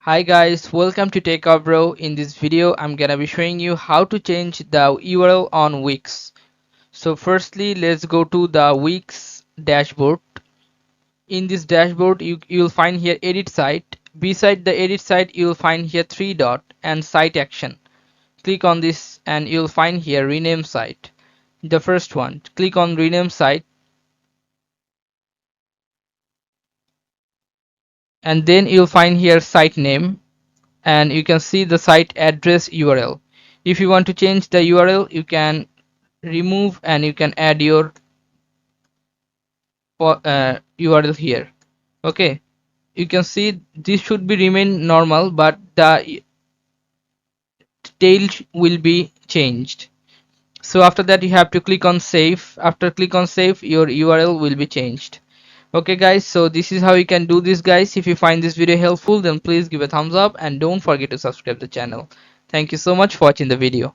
Hi guys, welcome to Techavro. In this video, I'm gonna be showing you how to change the URL on Wix. So firstly, let's go to the Wix dashboard. In this dashboard, you'll find here edit site. Beside the edit site, you'll find here three dot and site action. Click on this and you'll find here rename site. The first one, click on rename site and then you'll find here site name and you can see the site address URL. If you want to change the URL, you can remove and you can add your URL here. Okay, you can see this should be remain normal, but the tail will be changed. So after that you have to click on save. After click on save, your URL will be changed. Okay guys, so this is how you can do this guys. If you find this video helpful, then please give a thumbs up and don't forget to subscribe the channel. Thank you so much for watching the video.